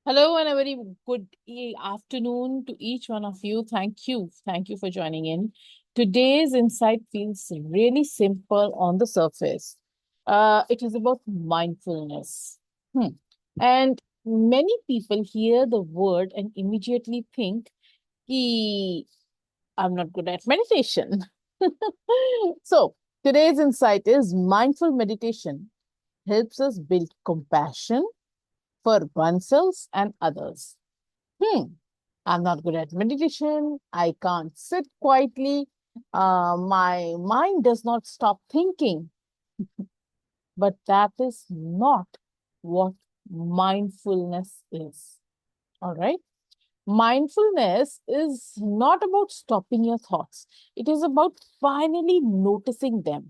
Hello and a very good afternoon to each one of you. Thank you. Thank you for joining in. Today's insight feels really simple on the surface. It is about mindfulness. And many people hear the word and immediately think, "Ki, I'm not good at meditation." So, today's insight is mindful meditation helps us build compassion for oneself and others. Hmm, I'm not good at meditation. I can't sit quietly. My mind does not stop thinking. But that is not what mindfulness is. All right. Mindfulness is not about stopping your thoughts, it is about finally noticing them.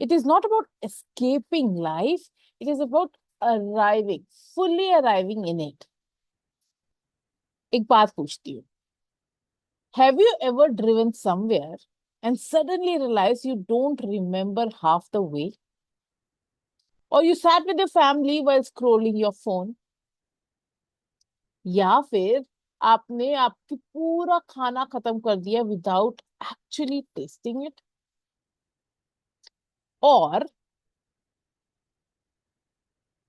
It is not about escaping life, it is about arriving, fully arriving in it. एक बात पूछती हूँ. Have you ever driven somewhere and suddenly realized you don't remember half the way? Or you sat with your family while scrolling your phone? या फिर आपने आपकी पूरा खाना खत्म कर दिया without actually tasting it? Or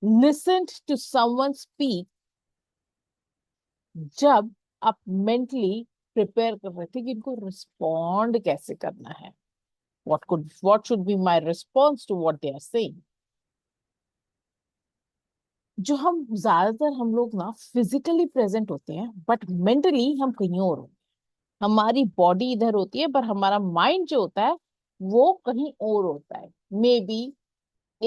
listened to someone speak जब आप mentally prepare कर रहे थे कि इनको respond कैसे करना है? What should be my response to what they are saying? जो हम लोग ना फिजिकली प्रेजेंट होते हैं बट मेंटली हम कहीं और होते हैं. हमारी बॉडी इधर होती है पर हमारा माइंड जो होता है वो कहीं और होता है. May be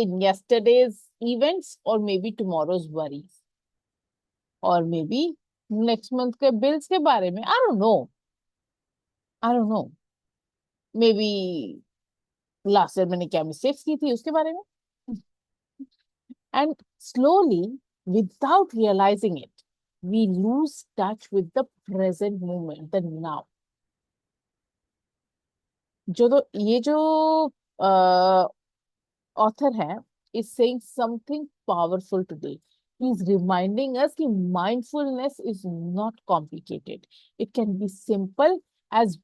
in yesterday's events और मे बी टुमारोज वरीज और मे बी नेक्स्ट मंथ के बिल्स के बारे में. I don't know may be last year मैंने क्या मिस्टेक्स की थी उसके बारे में. And slowly, without realizing it, we lose touch with the present moment, the now. ये जो author है is saying something powerful today. He's reminding us that mindfulness is not complicated. It can be simple as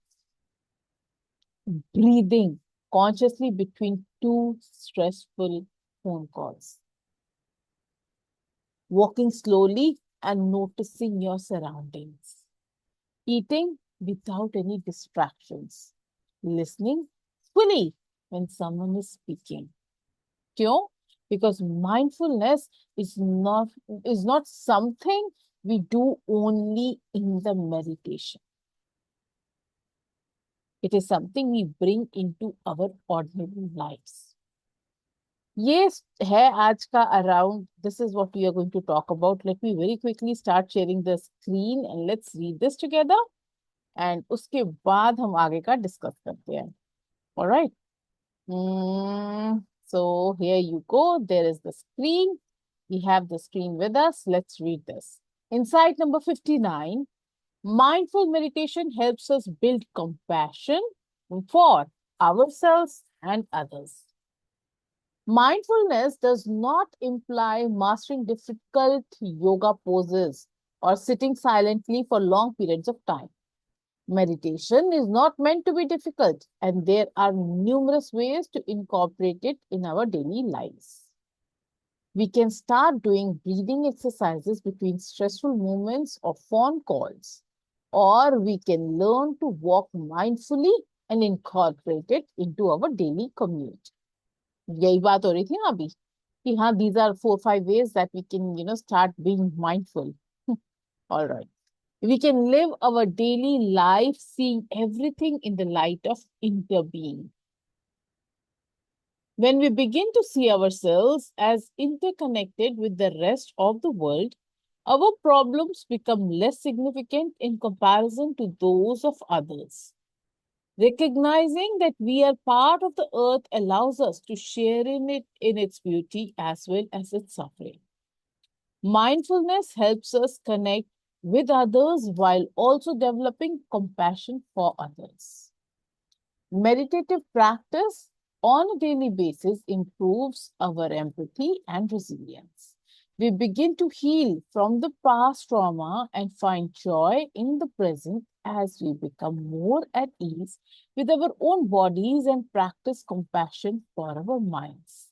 breathing consciously between two stressful phone calls, walking slowly and noticing your surroundings, eating without any distractions, listening fully when someone is speaking. क्यों? Because mindfulness is not something we do only in the meditation. It is something we bring into our ordinary lives. ये है आज का around. This is what we are going to talk about. Let me very quickly start sharing the screen and let's read this together. And उसके बाद हम आगे का discuss करते हैं. All right. So here you go. There is the screen. We have the screen with us. Let's read this. Insight number 59. Mindful meditation helps us build compassion for ourselves and others. Mindfulness does not imply mastering difficult yoga poses or sitting silently for long periods of time. Meditation is not meant to be difficult, and there are numerous ways to incorporate it in our daily lives. We can start doing breathing exercises between stressful moments or phone calls, or we can learn to walk mindfully and incorporate it into our daily commute. यही बात हो रही थी ना अभी कि हाँ, these are 4-5 ways that we can start being mindful. All right. We can live our daily life seeing everything in the light of interbeing. When we begin to see ourselves as interconnected with the rest of the world, our problems become less significant in comparison to those of others. Recognizing that we are part of the earth allows us to share in its beauty as well as its suffering. Mindfulness helps us connect with others while also developing compassion for others. Meditative practice on a daily basis improves our empathy and resilience. We begin to heal from the past trauma and find joy in the present as we become more at ease with our own bodies and practice compassion for our minds.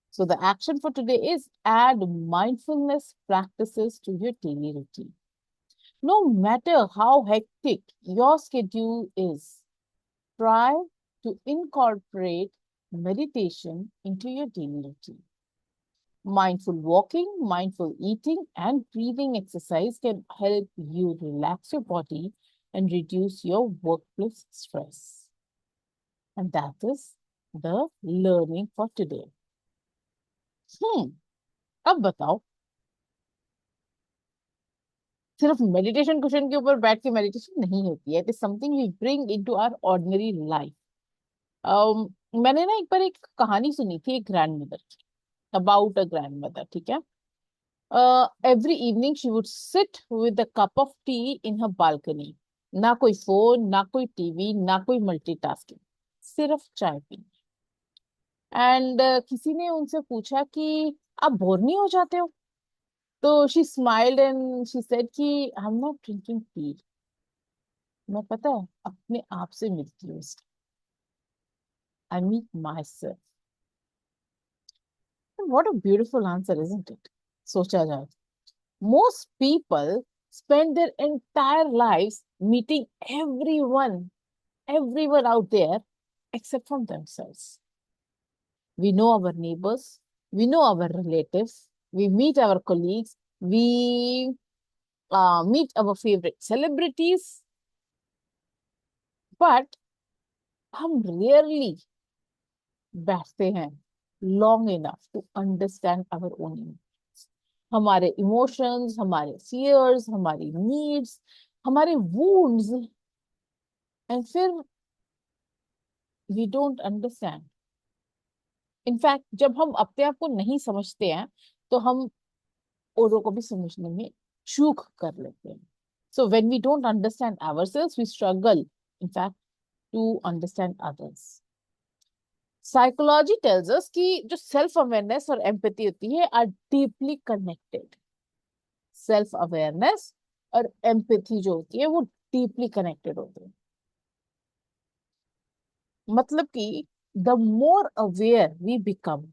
So, the action for today is add mindfulness practices to your daily routine. No matter how hectic your schedule is, try to incorporate meditation into your daily routine. Mindful walking, mindful eating, and breathing exercise can help you relax your body and reduce your workplace stress. And that is the learning for today. अब बताओ, सिर्फ meditation question के ऊपर बैठ के meditation नहीं होती है. It is something we bring into our ordinary life. मैंने ना एक बार एक कहानी सुनी थी एक ग्रैंडमदर की, अबाउट अ ग्रैंडमदर. ठीक है. Every evening she would sit with a cup of tea in her balcony. ना कोई फोन, ना कोई टीवी, ना कोई मल्टीटास्किंग, सिर्फ चाय पी. एंड किसी ने उनसे पूछा कि आप बोर नहीं हो जाते हो? तो she smiled and she said कि I am not drinking tea. मैं, पता है, अपने आप से मिलती हूँ. I meet myself. What a beautiful answer, isn't it? सोचा जाए, most people spend their entire lives meeting everyone out there except from themselves. We know our neighbors, we know our relatives, we meet our colleagues, we meet our favorite celebrities, but हम rarely बैठते हैं long enough to understand our own emotions. हमारे emotions, हमारे fears, हमारी needs, हमारे wounds, and फिर we don't understand. In fact जब हम अपने आप को नहीं समझते हैं तो हम औरों को भी समझने में चूक कर लेते हैं. So when we don't understand ourselves we struggle in fact to understand others. Psychology tells us कि जो सेल्फ अवेयरनेस और एम्पैथी होती है are deeply connected. Self awareness और एम्पैथी जो होती है वो डीपली कनेक्टेड होती है. मतलब कि the more aware we become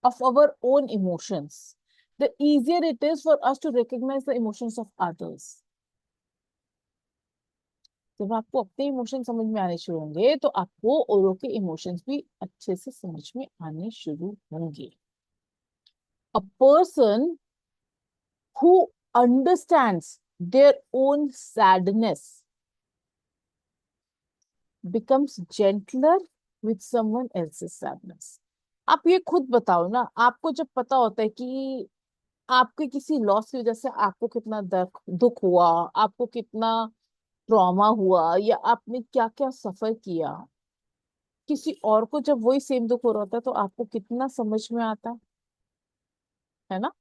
of our own emotions, the easier it is for us to recognize the emotions of others. जब आपको अपने इमोशन समझ में आने शुरू होंगे तो आपको औरों के इमोशंस भी अच्छे से समझ में आने शुरू होंगे. A person who understands their own sadness becomes gentler with someone else's sadness. आप ये खुद बताओ ना, आपको जब पता होता है कि आपके किसी लॉस की वजह से आपको कितना दुख हुआ, आपको कितना ट्रॉमा हुआ, या आपने क्या क्या सफर किया, किसी और को जब वही सेम दुख हो रहा होता है तो आपको कितना समझ में आता है ना.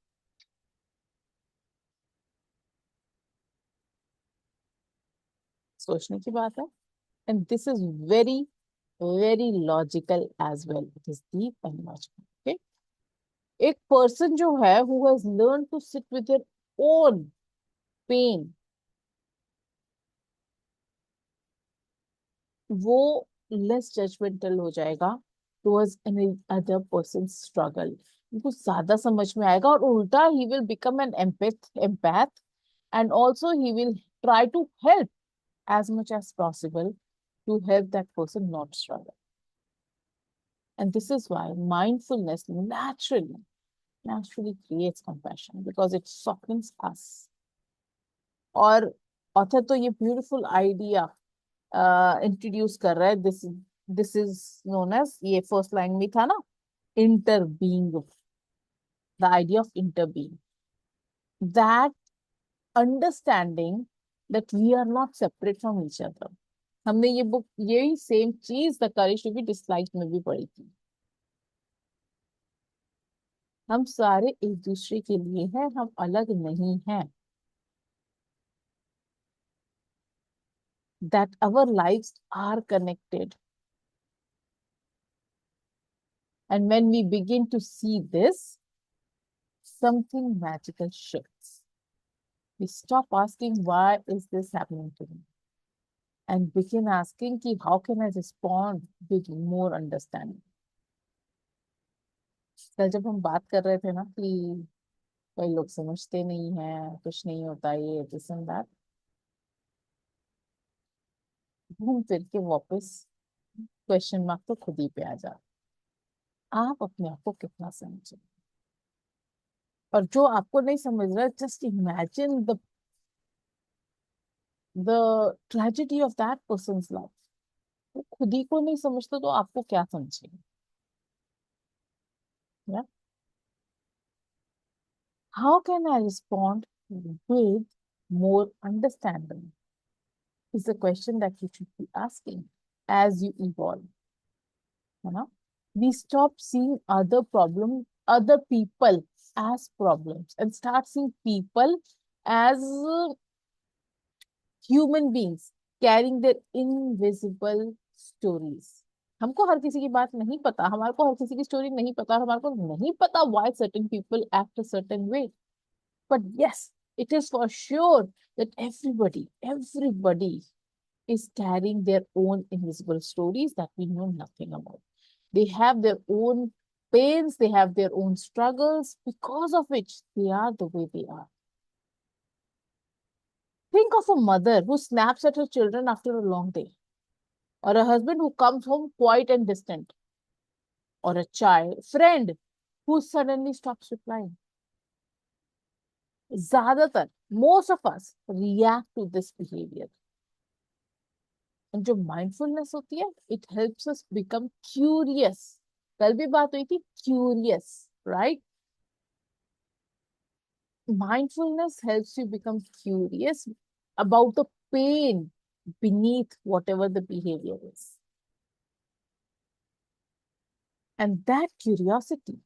सोचने की बात है. And this is very very logical as well. It is deep and logical. Okay. एक पर्सन जो है who has learn to sit with their own pain, वो लेस जजमेंटल हो जाएगा towards any other person struggle. उनको ज्यादा समझ में आएगा और उल्टा ही will become an empath and also he will try to help as much as possible to help that person not struggle. And this is why mindfulness naturally creates compassion because it softens us. और author तो ये beautiful idea introduce कर रहा है. This is known as, ये first line में था ना, interbeing. The idea of interbeing, that understanding that we are not separate from each other. हमने ये बुक, यही सेम चीज the courage to be dislike में भी पढ़ी थी. हम सारे एक दूसरे के लिए हैं, हम अलग नहीं हैं. That our lives are connected. And when we begin to see this, something magical shifts. We stop asking, why is this happening to me? And begin asking, ki, how can I respond with more understanding? कल जब हम बात कर रहे थे ना कि कई लोग समझते नहीं है, कुछ नहीं होता ये दिस एंड दैट, घूम फिर के वापस क्वेश्चन मार्क तो खुद ही पे आ जाता। आप अपने आप को कितना समझे, और जो आपको नहीं समझ रहा, just imagine the tragedy of that persons life. वो खुद ही को नहीं समझता तो आपको क्या समझेगा? या how can I respond with more understanding is the question that you should be asking as you evolve. है ना? We stop seeing other people as problems and start seeing people as human beings carrying their invisible stories. हमको हर किसी की बात नहीं पता, हमारे को हर किसी की स्टोरी नहीं पता, हमारे को नहीं पता why certain people act a certain way. But yes, it is for sure that everybody is carrying their own invisible stories that we know nothing about. They have their own pains, they have their own struggles, because of which they are the way they are. Think of a mother who snaps at her children after a long day, or a husband who comes home quiet and distant, or a friend who suddenly stops replying. Zyadatar, most of us react to this behavior. And जो mindfulness होती है, it helps us become curious. कल भी बात हुई थी curious, right? Mindfulness helps you become curious about the pain beneath whatever the behavior is. And that curiosity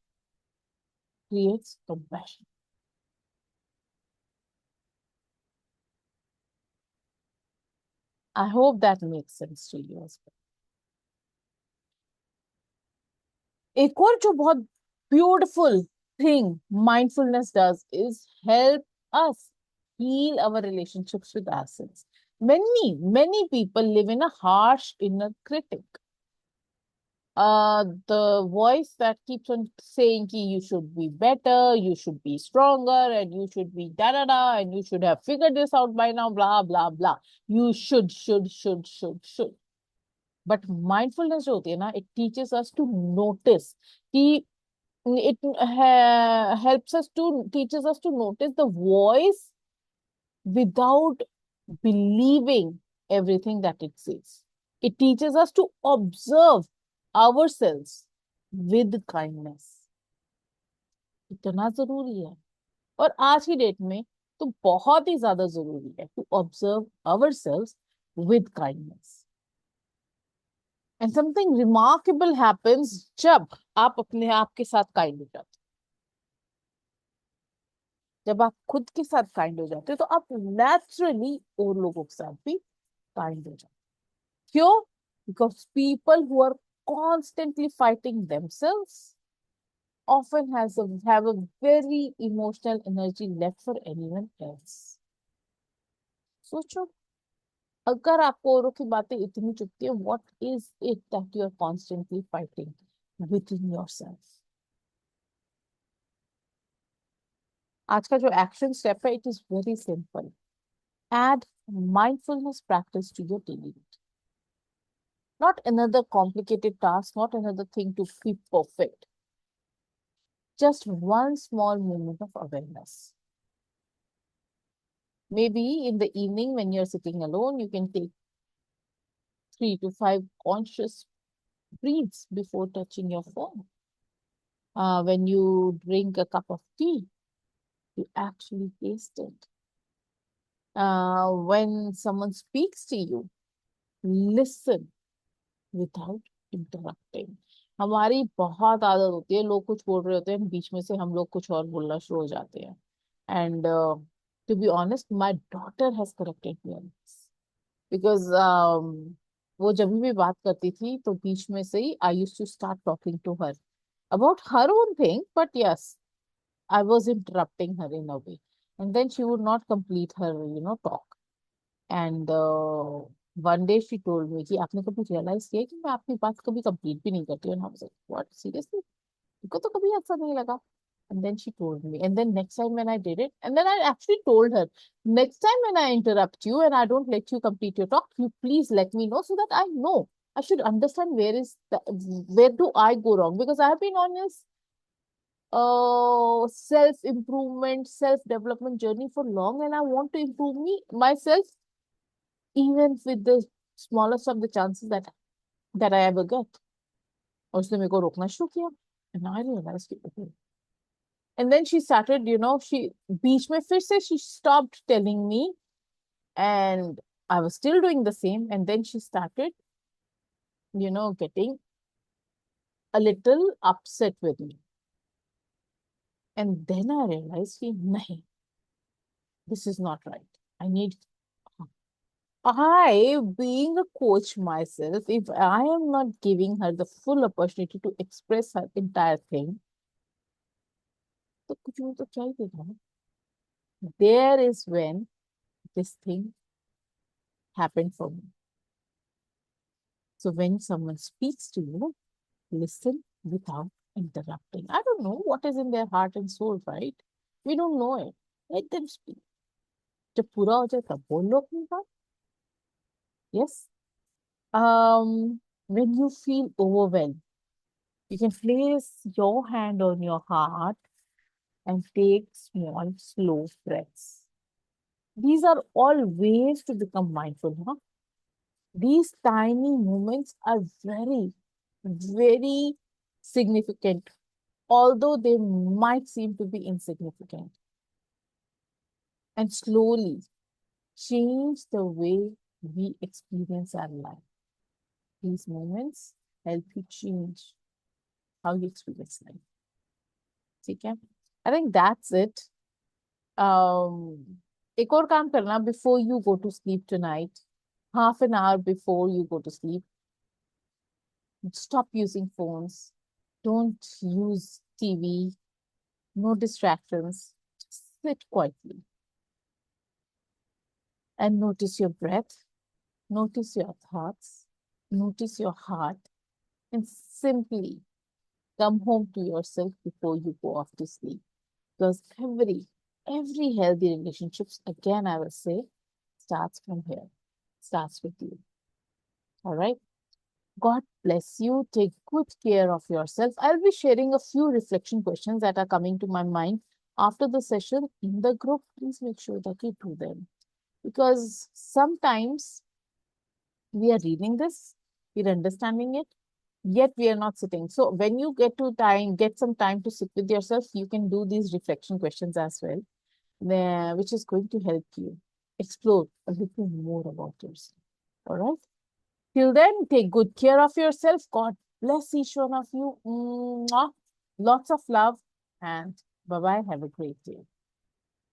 creates compassion. I hope that makes sense to you as well. एक और जो बहुत beautiful thing mindfulness does is help us heal our relationships with ourselves. Many people live in a harsh inner critic. The voice that keeps on saying ki you should be better, you should be stronger, and you should be da da da, and you should have figured this out by now, blah blah blah. You should. But mindfulness जो होती है ना, it teaches us to notice कि it helps us to teaches us to notice the voice without believing everything that it says. It teaches us to observe ourselves with kindness. इतना जरूरी है, और आज की डेट में तो बहुत ही ज्यादा जरूरी है to observe ourselves with kindness. And something remarkable happens जब आप अपने आप के साथ काइंड हो जाते हो। जब आप खुद के साथ काइंड हो जाते हो तो आप नेचुरली और लोगों के साथ भी काइंड हो जाते हो। क्यों? Because people who are constantly fighting themselves often have a very emotional energy left for anyone else. सोचो, अगर आपको औरों की बातें इतनी चुभती है, what is it that you are constantly fighting within yourself? आज का जो एक्शन स्टेप है, it is very simple. Add mindfulness practice to your daily routine. Not another complicated task, not another thing to be perfect. Just one small moment of awareness. Maybe in the evening when you're sitting alone, you can take 3 to 5 conscious breaths before touching your phone. When you drink a cup of tea, you actually taste it. When someone speaks to you, listen without interrupting. हमारी बहुत आदत होती है, लोग कुछ बोल रहे होते हैं, बीच में से हम लोग कुछ और बोलना शुरू हो जाते हैं. And to be honest, my daughter has corrected me on this. Because वो जब भी बात करती थी तो बीच में से ही I used to start talking to her about her own thing, but yes, I was interrupting her in a way. And then she would not complete her, talk. And one day she told me कि आपने कभी realize किया है कि मैं अपनी बात कभी complete भी नहीं करती हूँ. And I was like, what? Seriously? को तो कभी ऐसा नहीं लगा. And then she told me. And then next time when I did it, and then I actually told her, next time when I interrupt you and I don't let you complete your talk, you please let me know so that I know. I should understand where do I go wrong? Because I have been on this self-improvement, self-development journey for long, and I want to improve myself, even with the smallest of the chances that I ever get. और उसने मेरे को रोकना शुरू किया. And I realized, okay. And then she started, she बीच में फिर से she stopped telling me, and I was still doing the same. And then she started, getting a little upset with me. And then I realized, nahi, this is not right. Being a coach myself, if I am not giving her the full opportunity to express her entire thing, तो कुछ भी तो चाहिए ना. There is when this thing happened for me. So when someone speaks to you, listen without interrupting. I don't know what is in their heart and soul, right? We don't know it. Let them speak. जब पूरा हो जाए तब बोलो अपनी बात. Yes. When you feel overwhelmed, you can place your hand on your heart and take small, slow breaths. These are all ways to become mindful. Huh? These tiny moments are very, very significant, although they might seem to be insignificant. And slowly change the way we experience our life. These moments help you change how you experience life. Okay? I think that's it. एक और काम करना before you go to sleep tonight, half an hour before you go to sleep, stop using phones. Don't use TV. No distractions. Just sit quietly and notice your breath. Notice your thoughts. Notice your heart. And simply come home to yourself before you go off to sleep. Because every healthy relationships, again, I will say, starts from here. Starts with you. All right. God bless you. Take good care of yourself. I'll be sharing a few reflection questions that are coming to my mind after the session in the group. Please make sure that you do them. Because sometimes we are reading this, we're understanding it, yet we are not sitting. So when you get some time to sit with yourself, you can do these reflection questions as well, which is going to help you explore a little more about yourself. All right. Till then, take good care of yourself. God bless each one of you. Mwah. Lots of love and bye-bye. Have a great day.